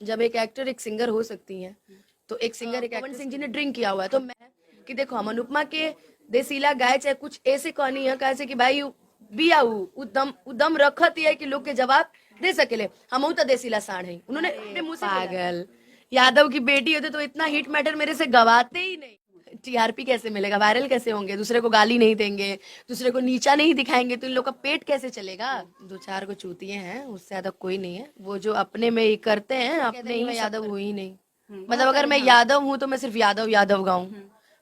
जब एक एक्टर एक सिंगर हो सकती है तो एक सिंगर एक पवन सिंह जी ने ड्रिंक किया हुआ है तो मैं कि देखो हम अनुपमा के देसीला गाय चाहे कुछ ऐसे कहनी है कैसे कि भाई बिया उदम उदम रखत है कि लोग के जवाब दे सकेले हम तो देसीला साढ़ है उन्होंने अपने मुंह से पागल यादव की बेटी होते तो इतना हिट मैटर मेरे से गवाते ही नहीं। टीआरपी कैसे मिलेगा, वायरल कैसे होंगे, दूसरे को गाली नहीं देंगे, दूसरे को नीचा नहीं दिखाएंगे तो इन लोग का पेट कैसे चलेगा। दो चार को चूतिए हैं, उससे ज्यादा कोई नहीं है। वो जो अपने में ही करते हैं अपने ही, मैं यादव हुई ही नहीं। मतलब अगर मैं यादव हूँ तो मैं सिर्फ यादव यादव गाऊं,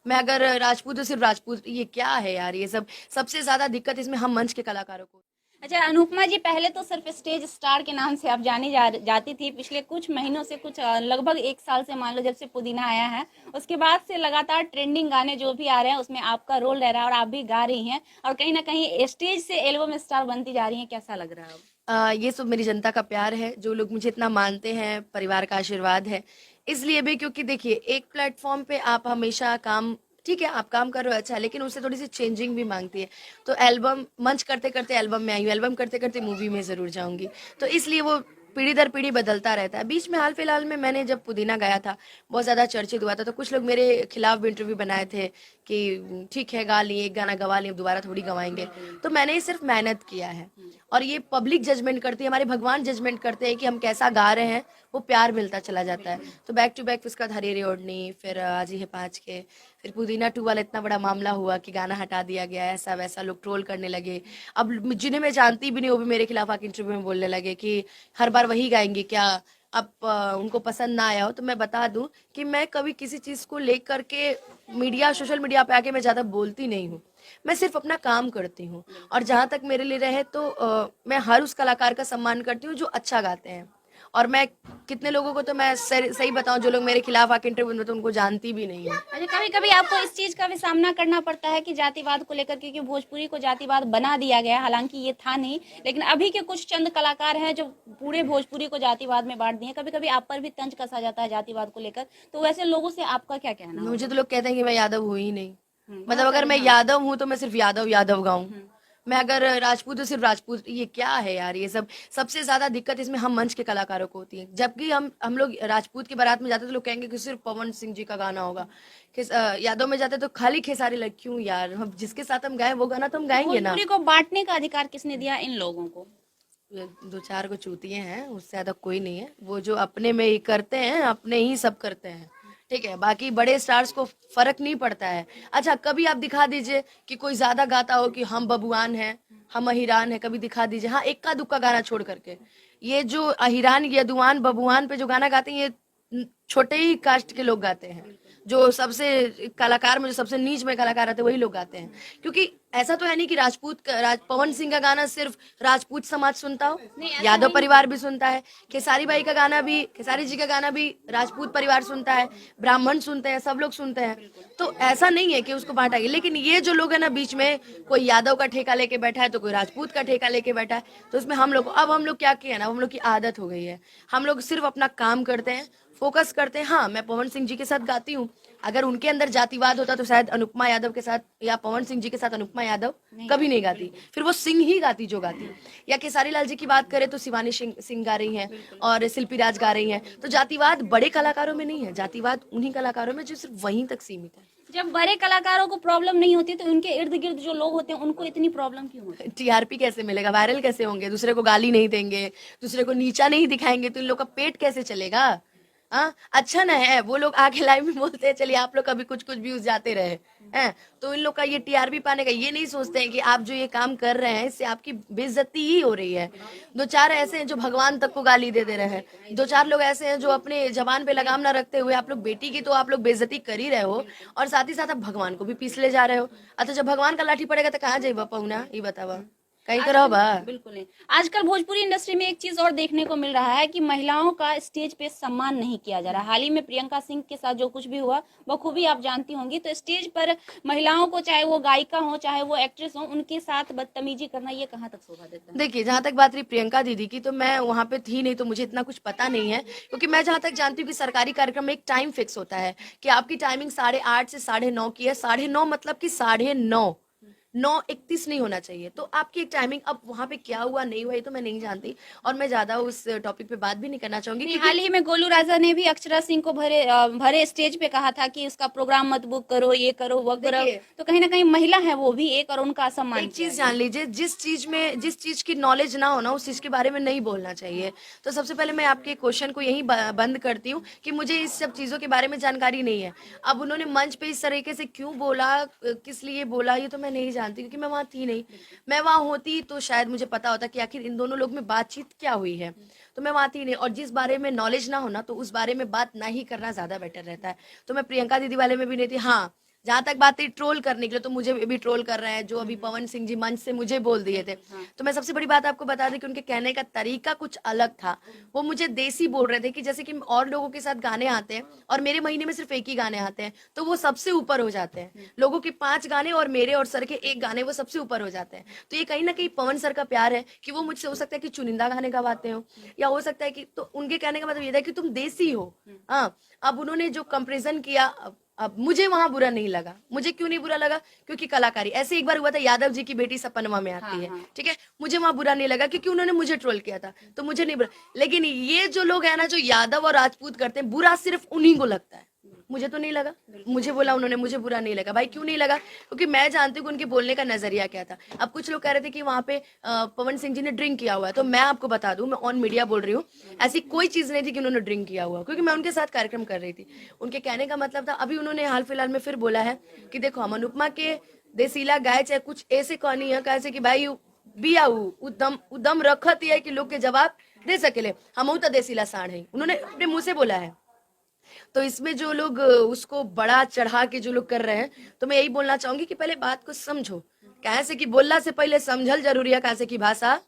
मैं अगर राजपूत तो सिर्फ राजपूत। ये क्या है यार, ये सब सबसे ज्यादा दिक्कत इसमें हम मंच के कलाकारों को। अच्छा अनुपमा जी, पहले तो सिर्फ स्टेज स्टार के नाम से आप जाती थी। पिछले कुछ महीनों से, कुछ लगभग एक साल से मान लो, जब से पुदीना आया है उसके बाद से लगातार ट्रेंडिंग गाने जो भी आ रहे हैं उसमें आपका रोल रह रहा है और आप भी गा रही हैं और कहीं ना कहीं स्टेज से एल्बम स्टार बनती जा रही हैं। कैसा लग रहा है अब? ये सब मेरी जनता का प्यार है, जो लोग मुझे इतना मानते हैं, परिवार का आशीर्वाद है। इसलिए भी क्योंकि देखिए एक प्लेटफॉर्म पे आप हमेशा काम, ठीक है आप काम कर रहे हो अच्छा, लेकिन उससे थोड़ी सी चेंजिंग भी मांगती है। तो एल्बम मंच करते करते एल्बम में आई हूँ, एल्बम करते करते मूवी में जरूर जाऊंगी। तो इसलिए वो पीढ़ी दर पीढ़ी बदलता रहता है। बीच में हाल फिलहाल में मैंने जब पुदीना गाया था बहुत ज्यादा चर्चित हुआ था, तो कुछ लोग मेरे खिलाफ भी इंटरव्यू बनाए थे कि ठीक है गा लिए, एक गाना गवा लिए, दोबारा थोड़ी गवाएंगे। तो मैंने सिर्फ मेहनत किया है और ये पब्लिक जजमेंट करती है, हमारे भगवान जजमेंट करते हैं कि हम कैसा गा रहे हैं, वो प्यार मिलता चला जाता है। तो बैक टू बैक उसका हरी ओढ़नी, फिर आज ही है पाँच के, फिर पुदीना टू वाला इतना बड़ा मामला हुआ कि गाना हटा दिया गया, ऐसा वैसा लोग ट्रोल करने लगे। अब जिन्हें मैं जानती भी नहीं वो भी मेरे खिलाफ आके इंटरव्यू में बोलने लगे कि हर बार वही गाएंगे क्या। अब उनको पसंद ना आया हो तो मैं बता दूं कि मैं कभी किसी चीज को लेकर के मीडिया सोशल मीडिया पे आके मैं ज्यादा बोलती नहीं हूँ। मैं सिर्फ अपना काम करती हूँ और जहां तक मेरे लिए रहे तो मैं हर उस कलाकार का सम्मान करती हूँ जो अच्छा गाते हैं। और मैं कितने लोगों को तो मैं सही बताऊं, जो लोग मेरे खिलाफ आके इंटरव्यू में तो उनको जानती भी नहीं हूँ। अच्छा, कभी कभी आपको इस चीज का भी सामना करना पड़ता है कि जातिवाद को लेकर, क्योंकि भोजपुरी को जातिवाद बना दिया गया है, हालांकि ये था नहीं, लेकिन अभी के कुछ चंद कलाकार हैं जो पूरे भोजपुरी को जातिवाद में बांट दिए। कभी कभी आप पर भी तंज कसा जाता है जातिवाद को लेकर, तो वैसे लोगों से आपका क्या कहना मुझे होगा? तो लोग कहते हैं कि मैं यादव हूँ ही नहीं। मतलब बहुत अगर सारे, मैं हाँ। यादव हूँ तो मैं सिर्फ यादव यादव गाऊं, मैं अगर राजपूत तो सिर्फ राजपूत। ये क्या है यार, ये सब सबसे ज्यादा दिक्कत इसमें हम मंच के कलाकारों को होती है। जबकि हम लोग राजपूत की बारात में जाते तो लोग कहेंगे कि सिर्फ पवन सिंह जी का गाना होगा। यादव में जाते तो खाली खेसारी लग, क्यों यार, हम जिसके साथ हम गाए वो गाना तो हम गाएंगे ना। भोजपुरी को बांटने का अधिकार किसने दिया इन लोगों को? ये दो चार को चूतिए हैं, उससे ज्यादा कोई नहीं है। वो जो अपने में ही करते हैं, अपने ही सब करते हैं, ठीक है। बाकी बड़े स्टार्स को फर्क नहीं पड़ता है। अच्छा कभी आप दिखा दीजिए कि कोई ज्यादा गाता हो कि हम बबुआन हैं, हम अहिरान है, कभी दिखा दीजिए। हाँ एक का दुक्का गाना छोड़ करके, ये जो अहिरान यदुआन बबुआन पे जो गाना गाते हैं ये छोटे ही कास्ट के लोग गाते हैं। जो सबसे कलाकार में जो सबसे नीच में कलाकार आते हैं वही लोग गाते हैं। क्योंकि ऐसा तो है नहीं कि पवन सिंह का गाना सिर्फ राजपूत समाज सुनता हो, नहीं, ऐसा यादव नहीं है। परिवार भी सुनता है। खेसारी बाई का गाना भी, खेसारी जी का गाना भी राजपूत परिवार सुनता है, ब्राह्मण सुनते हैं, सब लोग सुनते हैं। तो ऐसा नहीं है कि उसको बांटा गया। लेकिन ये जो लोग है ना बीच में, कोई यादव का ठेका लेके बैठा है तो कोई राजपूत का ठेका लेके बैठा है, तो उसमें हम लोग क्या किया ना, हम लोग की आदत हो गई है। हम लोग सिर्फ अपना काम करते हैं, फोकस करते हैं। हाँ मैं पवन सिंह जी के साथ गाती हूँ, अगर उनके अंदर जातिवाद होता तो शायद अनुपमा यादव के साथ या पवन सिंह जी के साथ अनुपमा यादव कभी नहीं गाती, फिर वो सिंह ही गाती जो गाती। या खेसारी लाल जी की बात करें तो शिवानी सिंह गा रही हैं और शिल्पी राज गा रही हैं। तो जातिवाद बड़े कलाकारों में नहीं है, जातिवाद उन्हीं कलाकारों में जो सिर्फ वहीं तक सीमित है। जब बड़े कलाकारों को प्रॉब्लम नहीं होती तो उनके इर्द गिर्द जो लोग होते हैं उनको इतनी प्रॉब्लम क्यों होती है? टीआरपी कैसे मिलेगा, वायरल कैसे होंगे, दूसरे को गाली नहीं देंगे, दूसरे को नीचा नहीं दिखाएंगे तो इन लोग का पेट कैसे चलेगा। हाँ अच्छा ना है वो लोग आके लाइव में बोलते हैं चलिए आप लोग कभी कुछ कुछ व्यूज जाते रहे हैं। तो इन लोग का ये टीआरपी पाने का, ये नहीं सोचते हैं कि आप जो ये काम कर रहे हैं इससे आपकी बेइज्जती ही हो रही है। दो चार ऐसे हैं जो भगवान तक को गाली दे दे रहे हैं, दो चार लोग ऐसे हैं जो अपने जबान पे लगाम ना रखते हुए आप लोग बेटी की तो आप लोग बेइज्जती कर ही रहे हो और साथ ही साथ आप भगवान को भी पीस ले जा रहे हो। अच्छा जब भगवान का लाठी पड़ेगा तो कहाँ जाइबा पहुना, ये बतावा कहीं तो रहो बा। बिल्कुल नहीं। आजकल भोजपुरी इंडस्ट्री में एक चीज और देखने को मिल रहा है कि महिलाओं का स्टेज पे सम्मान नहीं किया जा रहा। हाल ही में प्रियंका सिंह के साथ जो कुछ भी हुआ बखूबी आप जानती होंगी। तो स्टेज पर महिलाओं को, चाहे वो गायिका हो चाहे वो एक्ट्रेस हो, उनके साथ बदतमीजी करना ये कहाँ तक शोभा देता है? देखिए जहां तक बात रही प्रियंका दीदी की, तो मैं वहां पे थी नहीं तो मुझे इतना कुछ पता नहीं है। क्योंकि मैं जहां तक जानती हूँ कि सरकारी कार्यक्रम में एक टाइम फिक्स होता है कि आपकी टाइमिंग 8:30 से 9:30 की है। 9:30 मतलब कि 9:30, 9:31 नहीं होना चाहिए। तो आपकी एक टाइमिंग, अब वहां पे क्या हुआ नहीं हुआ ये तो मैं नहीं जानती, और मैं ज्यादा उस टॉपिक पे बात भी नहीं करना चाहूंगी, नहीं, क्योंकि हाल ही में गोलू राजा ने भी अक्षरा सिंह को भरे स्टेज पे कहा था कि उसका प्रोग्राम मत बुक करो, ये करो वो करो। देखिए, तो कहीं ना कहीं महिला है वो भी एक, और उनका असम्मान एक किया चीज गया। जान लीजिए, जिस चीज की नॉलेज ना हो ना, उस चीज के बारे में नहीं बोलना चाहिए। तो सबसे पहले मैं आपके क्वेश्चन को यहीं बंद करती हूँ कि मुझे इस सब चीजों के बारे में जानकारी नहीं है। अब उन्होंने मंच पे इस तरीके से क्यों बोला, किस लिए बोला, ये तो मैं नहीं जानती, क्योंकि मैं वहां थी नहीं। मैं वहां होती तो शायद मुझे पता होता कि आखिर इन दोनों लोग में बातचीत क्या हुई है। तो मैं वहां थी नहीं, और जिस बारे में नॉलेज ना हो ना, तो उस बारे में बात ना ही करना ज्यादा बेटर रहता है। तो मैं प्रियंका दीदी वाले में भी नहीं थी। हाँ, जहां तक बात है ट्रोल करने के लिए, तो मुझे भी ट्रोल कर रहे हैं, जो अभी पवन सिंह जी मंच से मुझे बोल दिए थे। तो मैं सबसे बड़ी बात आपको बता दी कि उनके कहने का तरीका कुछ अलग था। वो मुझे देसी बोल रहे थे, कि जैसे कि और लोगों के साथ गाने आते हैं और मेरे महीने में सिर्फ एक ही गाने आते हैं, तो वो सबसे ऊपर हो जाते हैं। लोगों के 5 गाने और मेरे और सर के एक गाने, वो सबसे ऊपर हो जाते हैं। तो ये कहीं ना कहीं पवन सर का प्यार है कि वो मुझसे, हो सकता है कि चुनिंदा गाने गवाते हो, या हो सकता है कि, तो उनके कहने का मतलब ये था कि तुम देसी हो। हाँ, अब उन्होंने जो कंपेरिजन किया, अब मुझे वहां बुरा नहीं लगा। मुझे क्यों नहीं बुरा लगा? क्योंकि कलाकारी, ऐसे एक बार हुआ था, यादव जी की बेटी सपनमा में आती है, ठीक है, मुझे वहां बुरा नहीं लगा क्योंकि उन्होंने मुझे ट्रोल किया था, तो मुझे नहीं बुरा। लेकिन ये जो लोग है ना, जो यादव और राजपूत करते हैं, बुरा सिर्फ उन्हीं को लगता है, मुझे तो नहीं लगा। मुझे बोला उन्होंने, मुझे बुरा नहीं लगा। भाई क्यों नहीं लगा? क्योंकि मैं जानती हूँ कि उनके बोलने का नजरिया क्या था। अब कुछ लोग कह रहे थे कि वहां पे पवन सिंह जी ने ड्रिंक किया हुआ है, तो मैं आपको बता दूं, मैं ऑन मीडिया बोल रही हूँ, ऐसी कोई चीज नहीं थी कि उन्होंने ड्रिंक किया हुआ, क्योंकि मैं उनके साथ कार्यक्रम कर रही थी। उनके कहने का मतलब था, अभी उन्होंने हाल फिलहाल में फिर बोला है कि देखो, हम अनुपमा के देसीला गाय चाहे कुछ ऐसे कहनी है, कैसे कि भाई बिया उदम उदम रखत है कि लोग के जवाब दे सकेले, हम तो देसीला साढ़ है, उन्होंने अपने मुंह से बोला है। तो इसमें जो लोग उसको बड़ा चढ़ा के जो लोग कर रहे हैं, तो मैं यही बोलना चाहूंगी कि पहले बात को समझो। कैसे कि बोलना से पहले समझल जरूरी है, कैसे की भाषा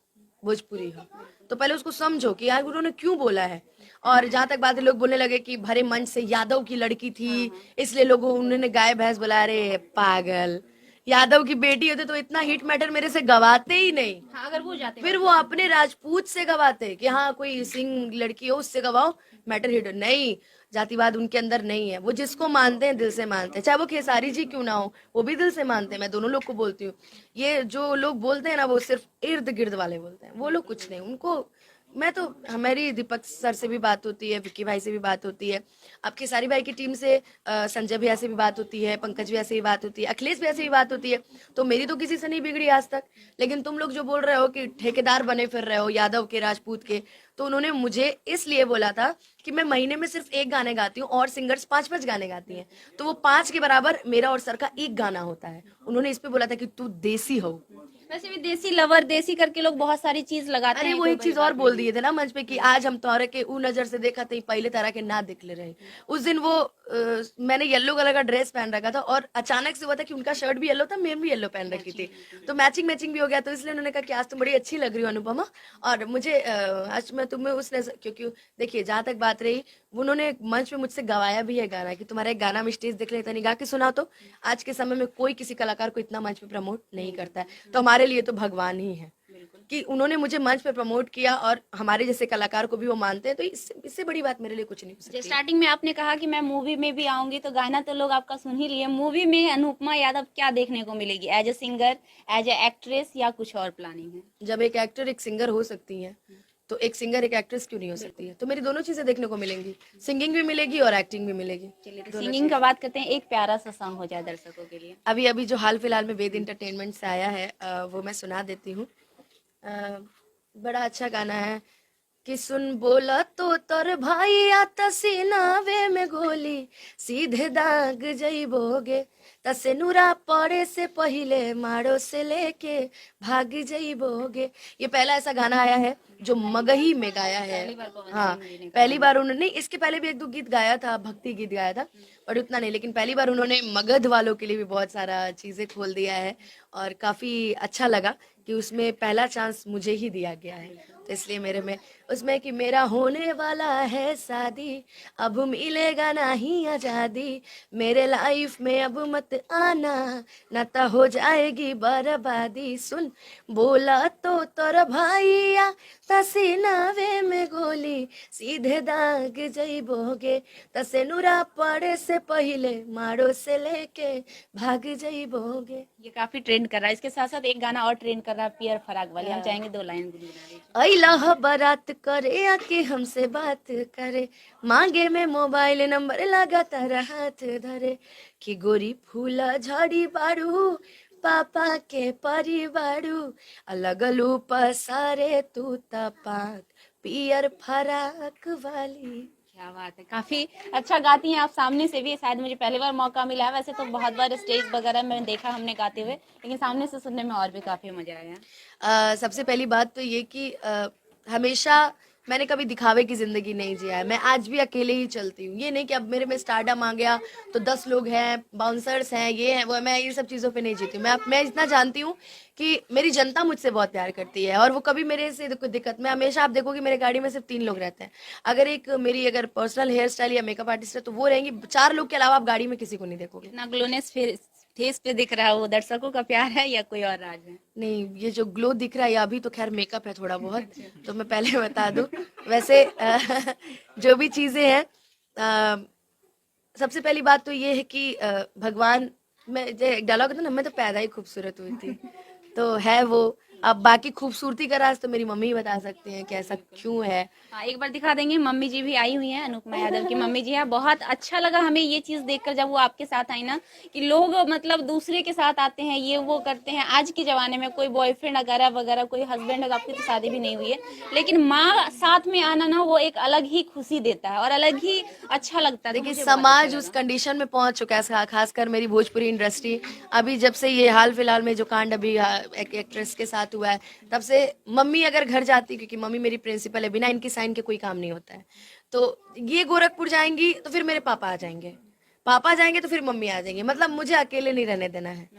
भोजपुरी है, तो पहले उसको समझो कि यार उन्होंने क्यों बोला है। और जहां तक बात है, लोग बोलने लगे कि भरे मंच से यादव की लड़की थी, इसलिए लोगों उन्होंने गाय भैंस बुलाया। अरे पागल, यादव की बेटी होते तो इतना हिट मैटर मेरे से गवाते ही नहीं। हाँ, अगर वो जाते फिर वो अपने राजपूत से गवाते कि हाँ कोई सिंह लड़की हो उससे गवाओ, मैटर हिट नहीं। जातिवाद उनके अंदर नहीं है, वो जिसको मानते हैं दिल से मानते हैं, चाहे वो खेसारी जी क्यों ना हो, वो भी दिल से मानते हैं। मैं दोनों लोग को बोलती हूँ। ये जो लोग बोलते हैं ना, वो सिर्फ इर्द गिर्द वाले बोलते हैं, वो लोग कुछ नहीं। उनको मैं तो, हमारी दीपक सर से भी बात होती है, विक्की भाई से भी बात होती है, अब खेसारी भाई की टीम से संजय भैया से भी बात होती है, पंकज भैया से भी बात होती है, अखिलेश भैया से भी बात होती है। तो मेरी तो किसी से नहीं बिगड़ी आज तक। लेकिन तुम लोग जो बोल रहे हो कि ठेकेदार बने फिर रहे हो यादव के, राजपूत के, तो उन्होंने मुझे इसलिए बोला था कि मैं महीने में सिर्फ एक गाने गाती हूँ और सिंगर्स 5-5 गाने गाती हैं, तो वो 5 के बराबर मेरा और सर का एक गाना होता है। उन्होंने इस पे बोला था कि तू देसी हो। वैसे भी देसी लवर, देसी करके लोग बहुत सारी चीज लगाते अरे हैं। वो कोई एक बड़ी चीज और बात बोल नहीं दिए थे ना मंच पे कि आज हम तोहरे के ऊ नजर से देखा थे, पहले तरह के ना दिख ले रहे। उस दिन वो मैंने येलो कलर का ड्रेस पहन रखा था, और अचानक से हुआ था कि उनका शर्ट भी येलो था, मैं भी येलो पहन रखी थी, तो मैचिंग मैचिंग भी हो गया। तो इसलिए उन्होंने कहा कि आज तुम बड़ी अच्छी लग रही हो अनुपमा, और मुझे आज मैं तुम्हें उस नजर, क्योंकि देखिए जहां तक बात रही, उन्होंने मंच पे मुझसे गवाया भी है गाना कि तुम्हारा एक गाना में स्टेज देख लेता, नहीं गा के सुना। तो आज के समय में कोई किसी कलाकार को इतना मंच पे प्रमोट नहीं करता है, तो हमारे लिए तो भगवान ही है कि उन्होंने मुझे मंच पे प्रमोट किया, और हमारे जैसे कलाकार को भी वो मानते हैं। तो इससे बड़ी बात मेरे लिए कुछ नहीं हो सकती। स्टार्टिंग में आपने कहा कि मैं मूवी में भी आऊंगी, तो गाना तो लोग आपका सुन ही लिए। मूवी में अनुपमा यादव क्या देखने को मिलेगी? As a singer, as a actress, या कुछ और प्लानिंग है? जब एक एक्टर एक सिंगर हो सकती है, तो एक सिंगर एक एक्ट्रेस क्यों नहीं हो सकती है? तो मेरी दोनों चीजें देखने को मिलेंगी, सिंगिंग भी मिलेगी और एक्टिंग भी मिलेगी। चलिए, तो सिंगिंग का बात करते हैं, एक प्यारा सा सॉन्ग हो जाए दर्शकों के लिए। अभी अभी जो हाल फिलहाल में वेद इंटरटेनमेंट से आया है, वो मैं सुना देती हूँ। बड़ा अच्छा गाना है कि सुन बोला तो तोर भाई आता सीनावे में गोली, सीधे दाग जइबोगे, तसे नूरा पड़े से पहले मारो से लेके भाग जइबोगे। ये पहला ऐसा गाना आया है जो मगही में गाया है। हाँ, पहली बार उन्होंने, इसके पहले भी एक दो गीत गाया था, भक्ति गीत गाया था, पर उतना नहीं। लेकिन पहली बार उन्होंने मगध वालों के लिए भी बहुत सारा चीजें खोल दिया है, और काफी अच्छा लगा कि उसमें पहला चांस मुझे ही दिया गया है। तो इसलिए मेरे में उसमें कि मेरा होने वाला है शादी, अब मिलेगा नहीं आजादी, मेरे लाइफ में अब मत आना, ना तो हो जाएगी बर्बादी। सुन, बोला तो तोर भाईया तसीनावे में गोली, सीधे दाग जइबोगे, तसे नुरा पड़े से पहले मारो से लेके भाग जइबोगे। ये काफी ट्रेंड कर रहा है। इसके साथ साथ एक गाना और ट्रेंड कर रहा है, पियर फराक वाली, हम चाहेंगे 2 लाइन गुनगुना दीजिए। अल्लाह बारात करे आके हमसे बात करे, मांगे में मोबाइल नंबर लगातार हाथ धरे, कि गोरी फूला झाड़ी बारू पापा के परिवारू, अलग लू पसारे तू तपाक पियर फराक वाली। क्या बात है, काफी अच्छा गाती हैं आप। सामने से भी शायद मुझे पहली बार मौका मिला है, वैसे तो बहुत बार स्टेज वगैरह में देखा हमने गाते हुए, लेकिन सामने से सुनने में और भी काफी मजा आया है। सबसे पहली बात तो ये कि हमेशा मैंने कभी दिखावे की जिंदगी नहीं जिया है। मैं आज भी अकेले ही चलती हूँ। ये नहीं कि अब मेरे में स्टारडम आ गया तो 10 लोग हैं, बाउंसर्स हैं, ये है वो है, मैं ये सब चीज़ों पे नहीं जीती हूँ। मैं इतना जानती हूँ कि मेरी जनता मुझसे बहुत प्यार करती है, और वो कभी मेरे से कोई दिक्कत में, हमेशा आप देखोगे मेरे गाड़ी में सिर्फ 3 लोग रहते हैं। अगर एक मेरी अगर पर्सनल हेयर स्टाइल या मेकअप आर्टिस्ट है तो वो रहेंगी, 4 लोग के अलावा आप गाड़ी में किसी को नहीं देखोगे। इतना ग्लोनेस फेस पे दिख रहा है, वो दर्शकों का प्यार है या कोई और राज है? नहीं, ये जो ग्लो दिख रहा है ये अभी तो खैर मेकअप है थोड़ा बहुत, तो मैं पहले बता दूं। वैसे जो भी चीजें हैं, सबसे पहली बात तो ये है कि भगवान में जो एक डायलॉग था ना, मैं तो पैदा ही खूबसूरत हुई थी, तो है वो। अब बाकी खूबसूरती का राज तो मेरी मम्मी ही बता सकती हैं कि ऐसा क्यों है। हाँ, एक बार दिखा देंगे। मम्मी जी भी आई हुई हैं, अनुपमा यादव की मम्मी जी है। बहुत अच्छा लगा हमें ये चीज देखकर जब वो आपके साथ आई ना, कि लोग मतलब दूसरे के साथ आते हैं, ये वो करते हैं। आज के जमाने में कोई बॉयफ्रेंड वगैरह वगैरह, कोई हस्बैंड, आपकी तो शादी भी नहीं हुई है, लेकिन माँ साथ में आना ना, वो एक अलग ही खुशी देता है और अलग ही अच्छा लगता है। तो देखिए, मुझे बहुत समाज अच्छा उस लगा। कंडीशन में पहुंच चुका है, खासकर मेरी भोजपुरी इंडस्ट्री। अभी जब से ये हाल फिलहाल में जो कांड अभी एक एक्ट्रेस के साथ हुआ है, तब से मम्मी अगर घर जाती, क्योंकि मम्मी मेरी प्रिंसिपल है, बिना इनकी साइन के कोई काम नहीं होता है, तो ये गोरखपुर जाएंगी तो फिर मेरे पापा आ जाएंगे, पापा जाएंगे तो फिर मम्मी आ जाएंगे। मतलब मुझे अकेले नहीं रहने देना है।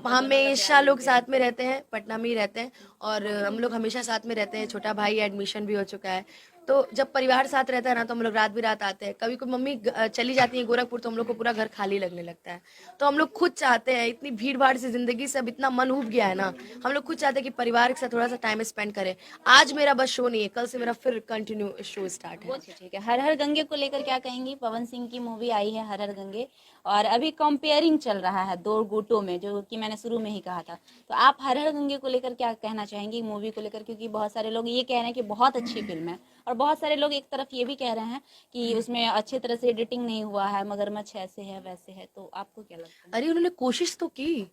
हमेशा लोग साथ में रहते हैं, पटना में ही रहते हैं, और हम लोग हमेशा साथ में रहते हैं। छोटा भाई एडमिशन भी हो चुका है, तो जब परिवार साथ रहता है ना, तो हम लोग रात भी रात आते हैं। कभी कोई मम्मी चली जाती है गोरखपुर तो हम लोग को पूरा घर खाली लगने लगता है। तो हम लोग खुद चाहते हैं, इतनी भीड़ भाड़ से जिंदगी से अब इतना मन उब गया है ना, हम लोग खुद चाहते हैं कि परिवार के साथ थोड़ा सा टाइम स्पेंड करें। आज मेरा बस शो नहीं है, कल से मेरा फिर कंटिन्यू शो स्टार्ट है। वो ठीक है। हर हर गंगे को लेकर क्या कहेंगी? पवन सिंह की मूवी आई है हर हर गंगे, और अभी कंपेयरिंग चल रहा है 2 गुटों में, जो कि मैंने शुरू में ही कहा था। तो आप हर हर गंगे को लेकर क्या कहना चाहेंगी, मूवी को लेकर? क्योंकि बहुत सारे लोग ये कह रहे हैं कि बहुत अच्छी फिल्म है, और बहुत सारे लोग एक तरफ ये भी कह रहे हैं कि उसमें अच्छी तरह से एडिटिंग नहीं हुआ है, मगरमच्छ ऐसे है वैसे है। तो आपको क्या लगता है? अरे उन्होंने कोशिश तो की।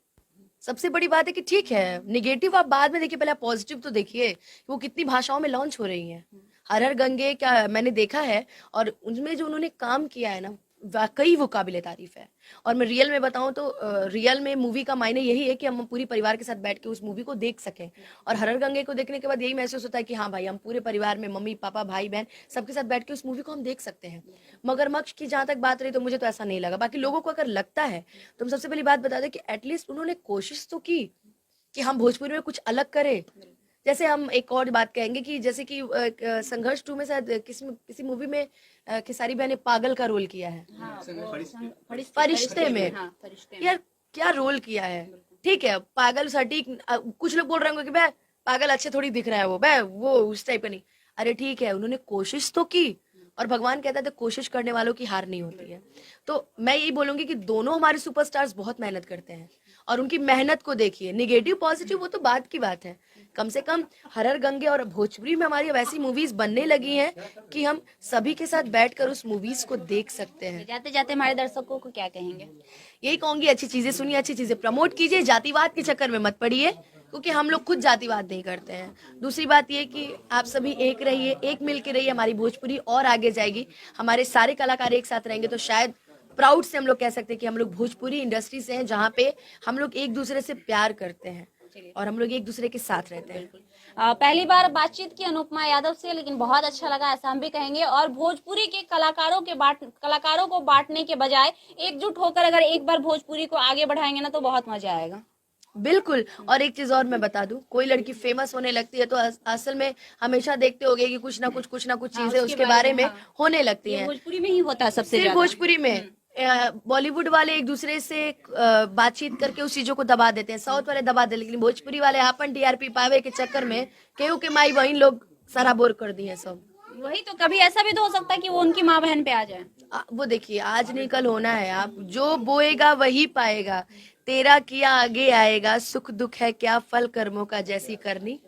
सबसे बड़ी बात है कि ठीक है, निगेटिव आप बाद में देखिए, पहले आप पॉजिटिव तो देखिए वो कितनी भाषाओं में लॉन्च हो रही है। हर हर गंगे क्या मैंने देखा है, और उनमें जो उन्होंने काम किया है ना, वाकई वो काबिले तारीफ है। और मैं रियल में बताऊं तो रियल में मूवी का मायने यही है कि हम पूरी परिवार के साथ बैठ के उस मूवी को देख सकें। और हर हर गंगे को देखने के बाद यही महसूस होता है कि हाँ भाई, हम पूरे परिवार में मम्मी पापा भाई बहन सबके साथ बैठ के उस मूवी को हम देख सकते हैं। मगरमच्छ की जहां तक बात रही तो मुझे तो ऐसा नहीं लगा। बाकी लोगों को अगर लगता है तो हम सबसे पहली बात बता दें कि एटलीस्ट उन्होंने कोशिश तो की कि हम भोजपुरी में कुछ अलग करें। जैसे हम एक और बात कहेंगे कि जैसे कि संघर्ष 2 में शायद किसी मूवी में खेसारी बहन ने पागल का रोल किया है। हाँ, वो फरिश्ते में। हाँ, फरिश्ते में। यार क्या रोल किया है। ठीक है, पागल सटीक, कुछ लोग बोल रहे होंगे कि बे पागल अच्छे थोड़ी दिख रहा है, वो बे वो उस टाइप का नहीं। अरे ठीक है, उन्होंने कोशिश तो की, और भगवान कहता है तो कोशिश करने वालों की हार नहीं होती है। तो मैं यही बोलूंगी कि दोनों हमारे सुपरस्टार्स बहुत मेहनत करते हैं, और उनकी मेहनत को देखिए। निगेटिव पॉजिटिव वो तो बात की बात है, कम से कम हर हर गंगे और भोजपुरी में हमारी वैसी मूवीज बनने लगी हैं कि हम सभी के साथ बैठकर उस मूवीज को देख सकते हैं। जाते जाते हमारे दर्शकों को क्या कहेंगे? यही कहूंगी, अच्छी चीजें सुनिए, अच्छी चीजें प्रमोट कीजिए, जातिवाद के चक्कर में मत पड़िए, क्योंकि हम लोग खुद जातिवाद नहीं करते हैं। दूसरी बात ये कि आप सभी एक रहिए, एक मिल के रहिए, हमारी भोजपुरी और आगे जाएगी। हमारे सारे कलाकार एक साथ रहेंगे तो शायद प्राउड से हम लोग कह सकते हैं कि हम लोग भोजपुरी इंडस्ट्री से हैं, जहाँ पे हम लोग एक दूसरे से प्यार करते हैं और हम लोग एक दूसरे के साथ रहते हैं। पहली बार बातचीत की अनुपमा यादव से, लेकिन बहुत अच्छा लगा, ऐसा हम भी कहेंगे। और भोजपुरी के कलाकारों को बांटने के बजाय एकजुट होकर अगर एक बार भोजपुरी को आगे बढ़ाएंगे ना, तो बहुत मजा आएगा। बिल्कुल। और एक चीज और मैं बता दूं, कोई लड़की फेमस होने लगती है तो असल में हमेशा देखते होगे कि कुछ ना कुछ हाँ, चीजें उसके बारे में हाँ, होने लगती ये हैं। भोजपुरी में ही होता है सबसे सिर्फ ज्यादा। भोजपुरी में बॉलीवुड वाले एक दूसरे से बातचीत करके उस चीजों को दबा देते हैं, साउथ वाले दबा देते हैं, लेकिन भोजपुरी वाले अपन टीआरपी पावे के चक्कर में केहू के माई बहन लोग सराबोर कर दिए सब। वही तो, कभी ऐसा भी तो हो सकता है कि वो उनकी माँ बहन पे आ जाए। वो देखिए, आज नहीं कल होना है, आप जो बोएगा वही पाएगा, तेरा किया आगे आएगा, सुख दुख है क्या फल कर्मों का, जैसी करनी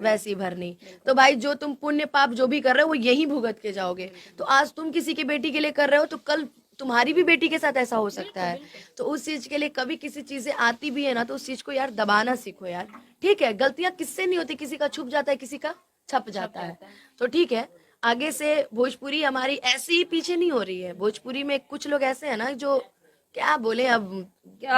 वैसी भरनी। तो भाई जो तुम पुण्य पाप जो भी कर रहे हो वो यही भुगत के जाओगे। तो आज तुम किसी की बेटी के लिए कर रहे हो तो कल तुम्हारी भी बेटी के साथ ऐसा हो सकता है। तो उस चीज के लिए कभी किसी चीज से आती भी है ना तो उस चीज को यार दबाना सीखो यार। ठीक है, गलतियां किससे नहीं होती, किसी का छुप जाता है, किसी का छप जाता है। तो ठीक है, आगे से भोजपुरी हमारी ऐसी ही पीछे नहीं हो रही है। भोजपुरी में कुछ लोग ऐसे हैं ना जो क्या बोले अब, क्या